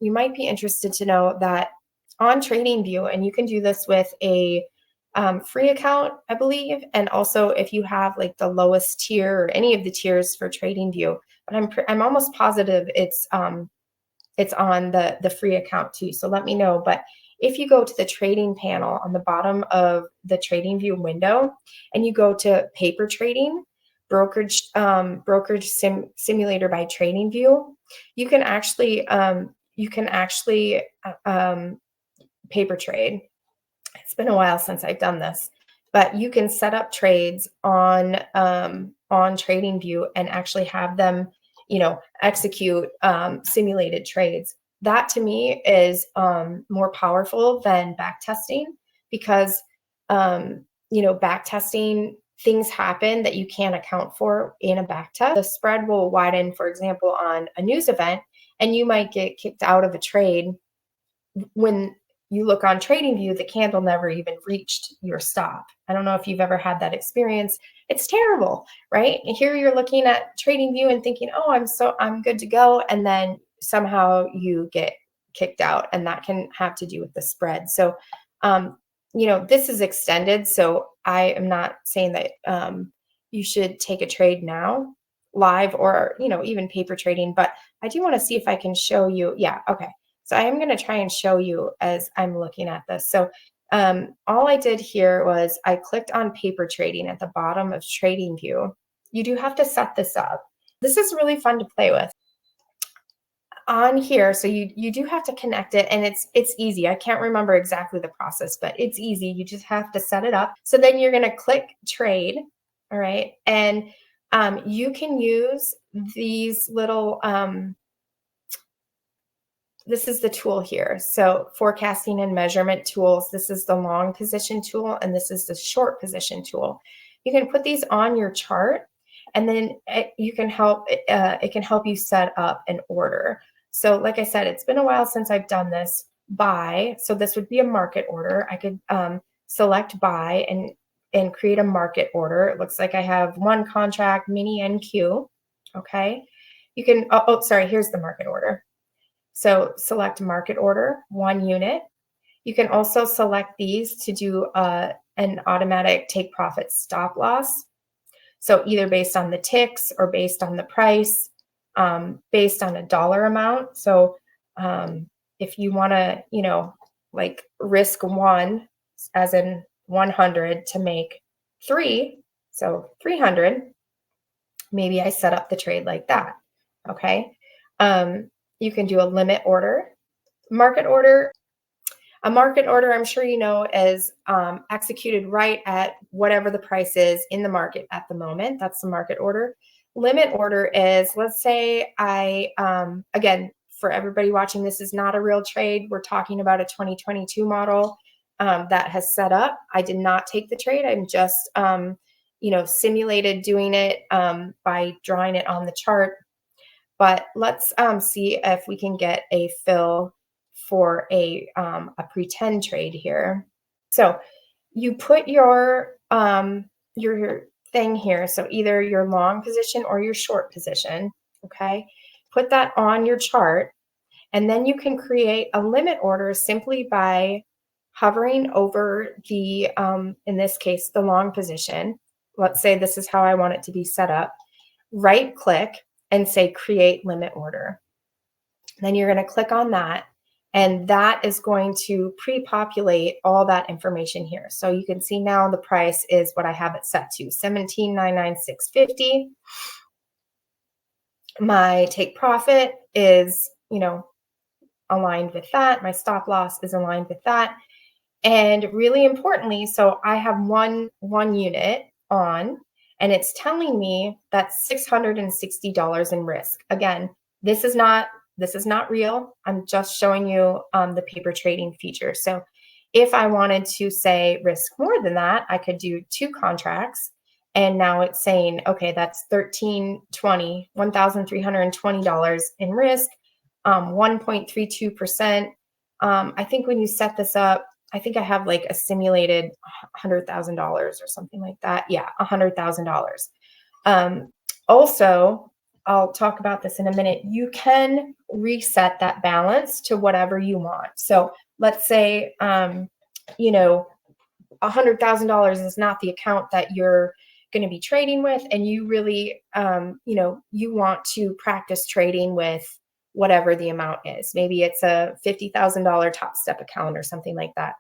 you might be interested to know that on TradingView, and you can do this with a free account, I believe, and also if you have like the lowest tier or any of the tiers for TradingView, but I'm almost positive it's on the free account too. So let me know. But if you go to the trading panel on the bottom of the TradingView window and you go to paper trading, brokerage simulator by TradingView, you can actually paper trade. It's been a while since I've done this, but you can set up trades on TradingView and actually have them, execute simulated trades. That to me is more powerful than backtesting because, backtesting, things happen that you can't account for in a backtest. The spread will widen, for example, on a news event, and you might get kicked out of a trade when you look on TradingView, the candle never even reached your stop. I don't know if you've ever had that experience. It's terrible, right? And here you're looking at TradingView and thinking, oh, I'm good to go. And then somehow you get kicked out, and that can have to do with the spread. So, this is extended. So I am not saying that you should take a trade now, live or, even paper trading, but I do want to see if I can show you. Yeah. Okay. So I am going to try and show you as I'm looking at this. So all I did here was I clicked on paper trading at the bottom of TradingView. You do have to set this up. This is really fun to play with. On here, so you do have to connect it, and it's easy. I can't remember exactly the process, but it's easy. You just have to set it up. So then you're going to click trade, all right? And you can use these little this is the tool here. So forecasting and measurement tools. This is the long position tool, and this is the short position tool. You can put these on your chart, and then it can help you set up an order. So like I said, it's been a while since I've done this. Buy. So this would be a market order. I could select buy and create a market order. It looks like I have one contract, mini NQ. Okay. You can, sorry, here's the market order. So select market order, 1 unit. You can also select these to do an automatic take profit stop loss. So either based on the ticks or based on the price, based on a dollar amount. So if you want to, like risk 1 as in 100 to make 3, so 300, maybe I set up the trade like that. Okay. You can do a limit order. Market order. A market order, I'm sure you know, is executed right at whatever the price is in the market at the moment. That's the market order. Limit order is, let's say again, for everybody watching, this is not a real trade. We're talking about a 2022 model that has set up. I did not take the trade. I'm just, simulated doing it by drawing it on the chart. But let's see if we can get a fill for a pretend trade here. So you put your thing here. So either your long position or your short position. Okay. Put that on your chart. And then you can create a limit order simply by hovering over the, in this case, the long position. Let's say this is how I want it to be set up. Right click and say create limit order. Then you're going to click on that, and that is going to pre-populate all that information here. So you can see now the price is what I have it set to, $17,996.50. My take profit is, aligned with that. My stop loss is aligned with that. And really importantly, so I have one unit on, and it's telling me that's $660 in risk. Again, this is not real. I'm just showing you the paper trading feature. So if I wanted to say risk more than that, I could do 2 contracts. And now it's saying, okay, that's $1,320 in risk, 1.32%. I think when you set this up, I think I have like a simulated $100,000 or something like that. Yeah, $100,000. Also, I'll talk about this in a minute. You can reset that balance to whatever you want. So let's say, you know, $100,000 is not the account that you're going to be trading with, and you really, you know, you want to practice trading with whatever the amount is. Maybe it's a $50,000 TopStep account or something like that.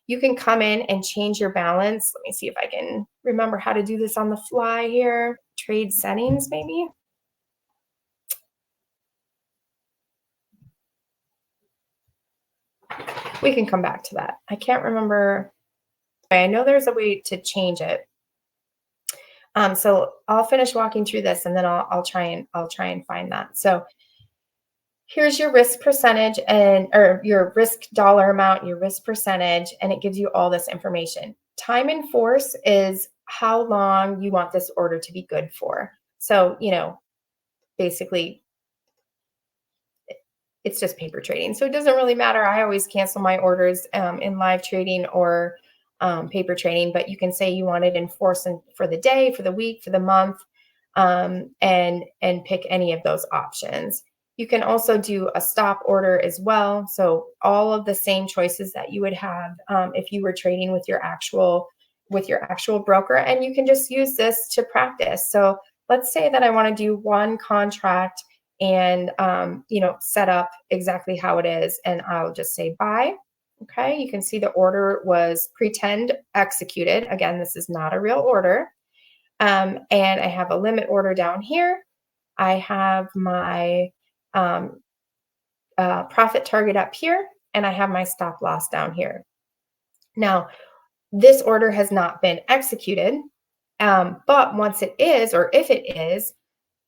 You can come in and change your balance. Let me see if I can remember how to do this on the fly here. Trade settings, maybe. We can come back to that. I can't remember. I know there's a way to change it. So I'll finish walking through this, and then I'll try and find that. So here's your risk percentage or your risk dollar amount, your risk percentage, and it gives you all this information. Time in force is how long you want this order to be good for. So, you know, basically it's just paper trading. So it doesn't really matter. I always cancel my orders in live trading or paper trading, but you can say you want it in force for the day, for the week, for the month, and pick any of those options. You can also do a stop order as well. So all of the same choices that you would have if you were trading with your actual broker, and you can just use this to practice. So let's say that I want to do one contract and you know, set up exactly how it is, and I'll just say buy. Okay, you can see the order was pretend executed. Again, this is not a real order. And I have a limit order down here. I have my profit target up here, and I have my stop loss down here. Now, this order has not been executed, but once it is, or if it is,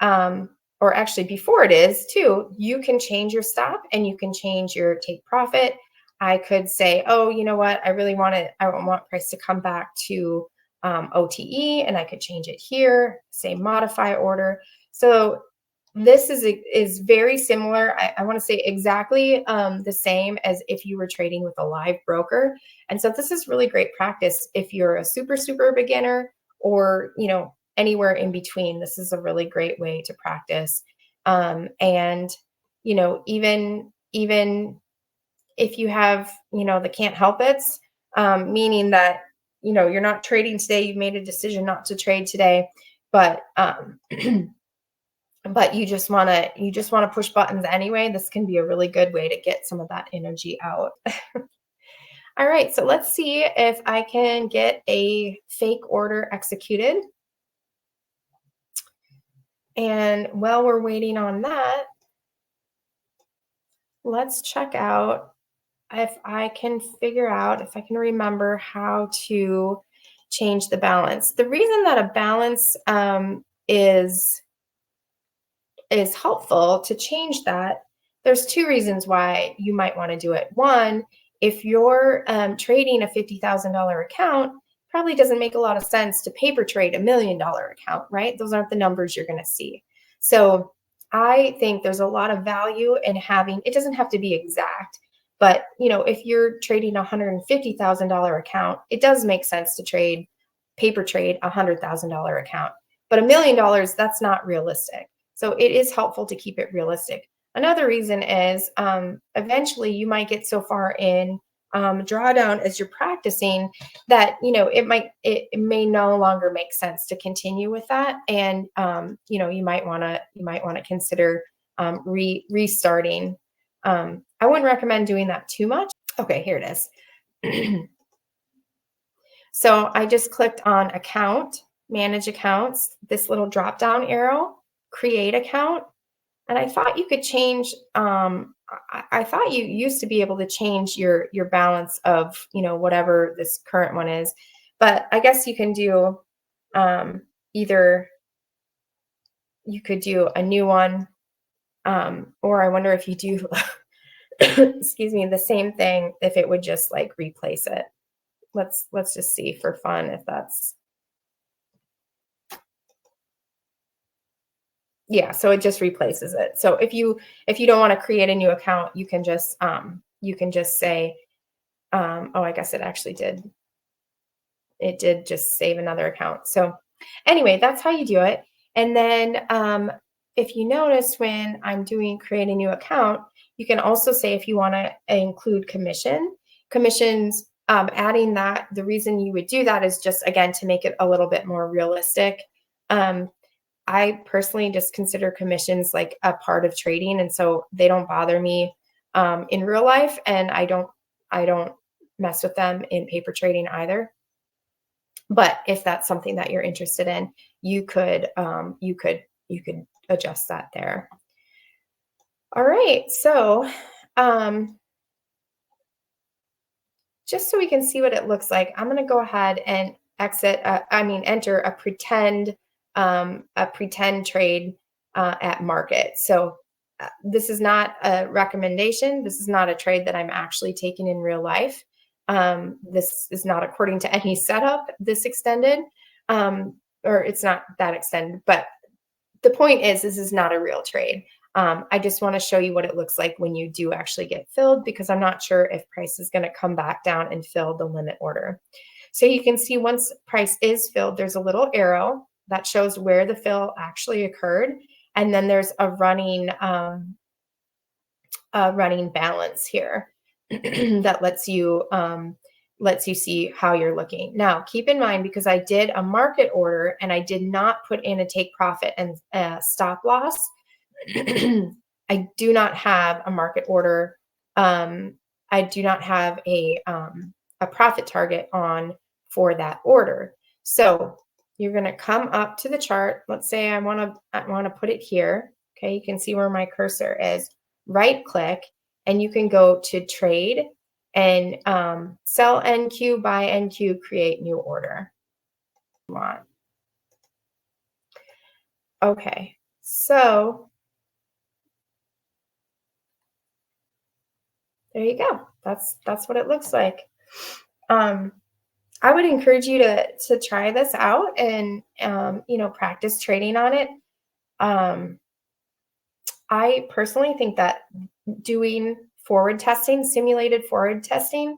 or actually before it is too, you can change your stop and you can change your take profit. I could say, oh, you know what? I want price to come back to OTE, and I could change it here, say modify order. So this is very similar. I want to say exactly the same as if you were trading with a live broker. And so this is really great practice if you're a super beginner, or, you know, anywhere in between. This is a really great way to practice. And, you know, even if you have, you know, the can't help it's, meaning that, you know, you're not trading today, you've made a decision not to trade today, but but you just want to push buttons anyway, this can be a really good way to get some of that energy out. All right, so let's see if I can get a fake order executed. And while we're waiting on that, let's check out if I can remember how to change the balance. The reason that a balance is helpful to change that, there's two reasons why you might want to do it. One, if you're trading a $50,000 account, probably doesn't make a lot of sense to paper trade $1 million account, right? Those aren't the numbers you're going to see. So I think there's a lot of value in having, it doesn't have to be exact, but you know, if you're trading a $150,000 account, it does make sense to paper trade a $100,000 account. But $1 million, that's not realistic. So it is helpful to keep it realistic. Another reason is eventually you might get so far in drawdown as you're practicing that, you know, it may no longer make sense to continue with that, and you know, you might want to consider restarting. I wouldn't recommend doing that too much. Okay, here it is. So I just clicked on account, manage accounts, this little drop down arrow, create account. And I thought you could change, I thought you used to be able to change your balance of, you know, whatever this current one is, but I guess you can do either you could do a new one, or I wonder if you do, excuse me, the same thing, if it would just like replace it. Let's just see for fun if that's, yeah, so it just replaces it. So if you don't want to create a new account, you can just say, oh, I guess it actually did. It did just save another account. So anyway, that's how you do it. And then if you notice when I'm doing create a new account, you can also say if you want to include commissions, adding that. The reason you would do that is just, again, to make it a little bit more realistic. I personally just consider commissions like a part of trading, and so they don't bother me in real life, and I don't mess with them in paper trading either. But if that's something that you're interested in, you could adjust that there. All right, so just so we can see what it looks like, I'm going to go ahead and enter a pretend trade at market. So this is not a recommendation. This is not a trade that I'm actually taking in real life. This is not according to any setup this extended, or it's not that extended, but the point is, this is not a real trade. I just want to show you what it looks like when you do actually get filled, because I'm not sure if price is going to come back down and fill the limit order. So you can see once price is filled, there's a little arrow that shows where the fill actually occurred. And then there's a running balance here that lets you see how you're looking. Now, keep in mind, because I did a market order and I did not put in a take profit and stop loss, I do not have a market order. I do not have a profit target on for that order. So you're going to come up to the chart. Let's say I want to put it here. Okay, you can see where my cursor is. Right click, and you can go to trade and sell NQ, buy NQ, create new order. Okay, so there you go. That's what it looks like. I would encourage you to try this out and practice trading on it. I personally think that doing forward testing, simulated forward testing,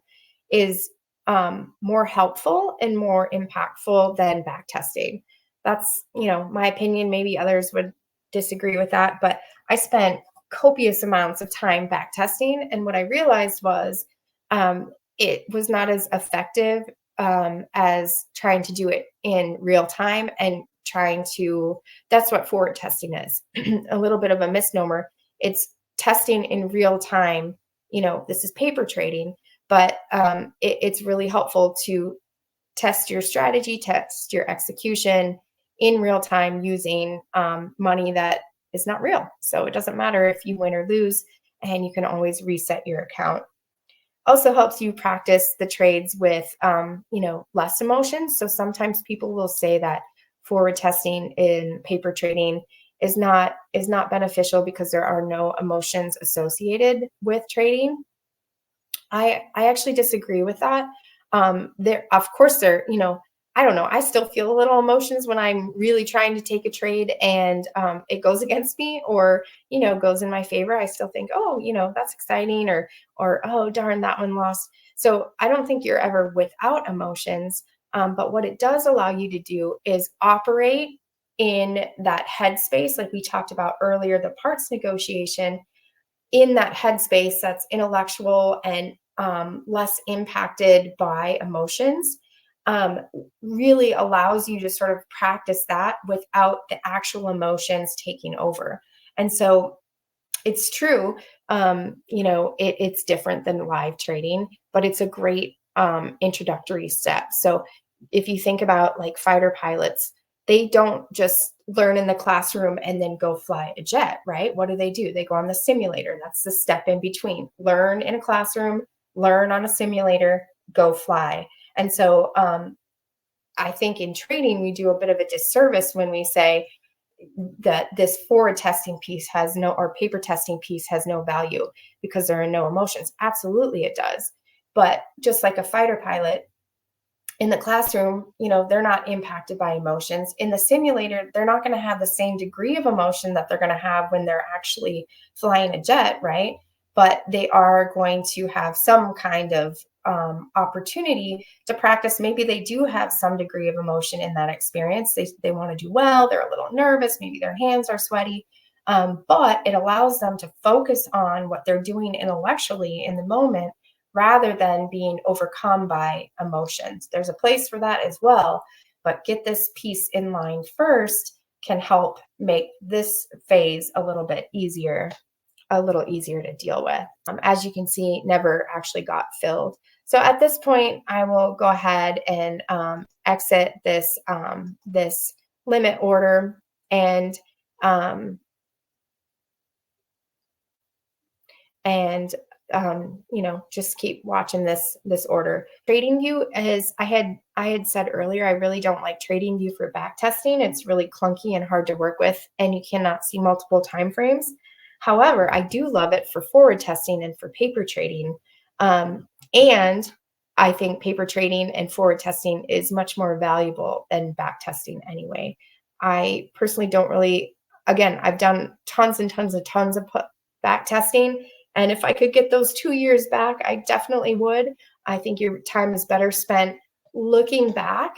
is more helpful and more impactful than back testing. That's, my opinion. Maybe others would disagree with that, but I spent copious amounts of time back testing, and what I realized was it was not as effective as trying to do it in real time and that's what forward testing is. A little bit of a misnomer. It's testing in real time. This is paper trading, but it's really helpful to test your strategy, test your execution in real time using money that is not real. So it doesn't matter if you win or lose, and you can always reset your account. Also helps you practice the trades with less emotions. So sometimes people will say that forward testing in paper trading is not beneficial because there are no emotions associated with trading. I actually disagree with that. Of course, I don't know. I still feel a little emotions when I'm really trying to take a trade and it goes against me or, goes in my favor. I still think, oh, that's exciting, or, oh, darn, that one lost. So I don't think you're ever without emotions. But what it does allow you to do is operate in that headspace, like we talked about earlier, the parts negotiation, in that headspace that's intellectual and less impacted by emotions. Really allows you to sort of practice that without the actual emotions taking over. And so it's true, it's different than live trading, but it's a great introductory step. So if you think about like fighter pilots, they don't just learn in the classroom and then go fly a jet, right? What do? They go on the simulator. That's the step in between. Learn in a classroom, learn on a simulator, go fly. And so I think in trading, we do a bit of a disservice when we say that this forward testing piece or paper testing piece has no value because there are no emotions. Absolutely it does. But just like a fighter pilot, in the classroom, they're not impacted by emotions. In the simulator, they're not going to have the same degree of emotion that they're going to have when they're actually flying a jet, right? But they are going to have some kind of opportunity to practice. Maybe they do have some degree of emotion in that experience. They want to do well. They're a little nervous. Maybe their hands are sweaty. but it allows them to focus on what they're doing intellectually in the moment rather than being overcome by emotions. There's a place for that as well, but get this piece in line first can help make this phase a little easier to deal with. As you can see, never actually got filled. So at this point, I will go ahead and exit this this limit order and you know, just keep watching this order. TradingView is, I had said earlier, I really don't like TradingView for back testing. It's really clunky and hard to work with, and you cannot see multiple time frames. However, I do love it for forward testing and for paper trading. And I think paper trading and forward testing is much more valuable than back testing anyway. I personally don't really, again, I've done tons and tons of back testing. And if I could get those 2 years back, I definitely would. I think your time is better spent looking back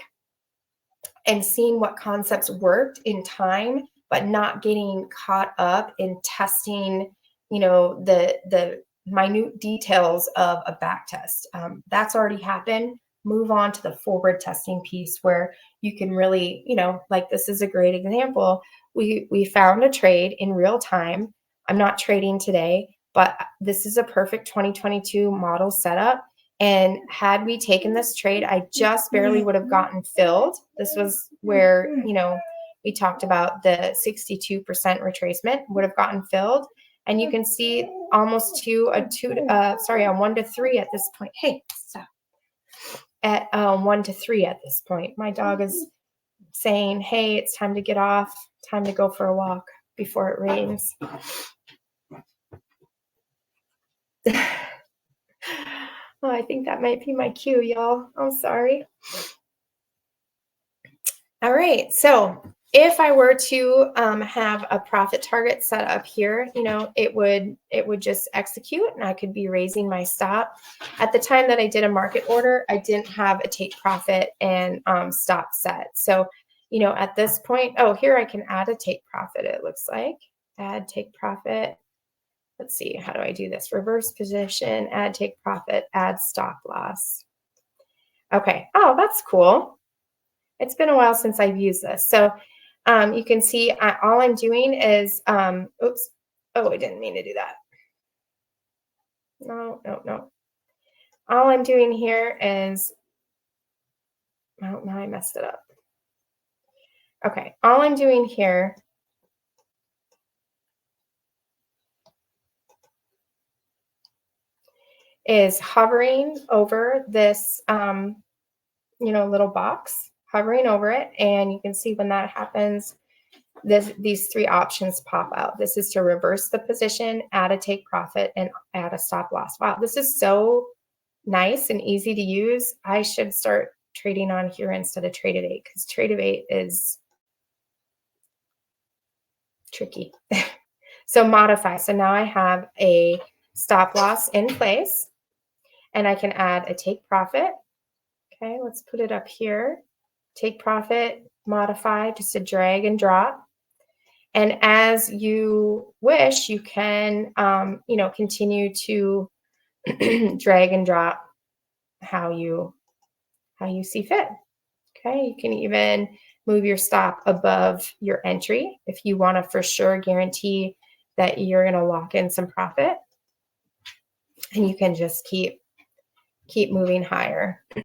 and seeing what concepts worked in time, but not getting caught up in testing, you know, the minute details of a back test. That's already happened. Move on to the forward testing piece where you can really, you know, like this is a great example. We found a trade in real time. I'm not trading today, but this is a perfect 2022 model setup. And had we taken this trade, I just barely would have gotten filled. This was where, you know, we talked about the 62% retracement would have gotten filled. And you can see almost on 1 to 3 at this point. Hey, stop. At 1 to 3 at this point. My dog is saying, hey, it's time to get off, time to go for a walk before it rains. Oh, I think that might be my cue, y'all. I'm sorry. All right, so if I were to have a profit target set up here, you know, it would just execute and I could be raising my stop. At the time that I did a market order, I didn't have a take profit and stop set. So, you know, at this point, oh, here I can add a take profit, it looks like. Add take profit. Let's see, how do I do this? Reverse position, add take profit, add stop loss. Okay, oh, that's cool. It's been a while since I've used this. So you can see all I'm doing is, oops, oh, I didn't mean to do that. No. All I'm doing here is, oh, now I messed it up. Okay, all I'm doing here is hovering over this, you know, little box, hovering over it. And you can see when that happens, these 3 options pop out. This is to reverse the position, add a take profit, and add a stop loss. Wow, this is so nice and easy to use. I should start trading on here instead of Trade8 because Trade8 is tricky. So modify. So now I have a stop loss in place and I can add a take profit. Okay, let's put it up here. Take profit, modify, just a drag and drop. And as you wish, you can, you know, continue to drag and drop how you see fit. Okay, you can even move your stop above your entry if you want to for sure guarantee that you're going to lock in some profit. And you can just keep moving higher.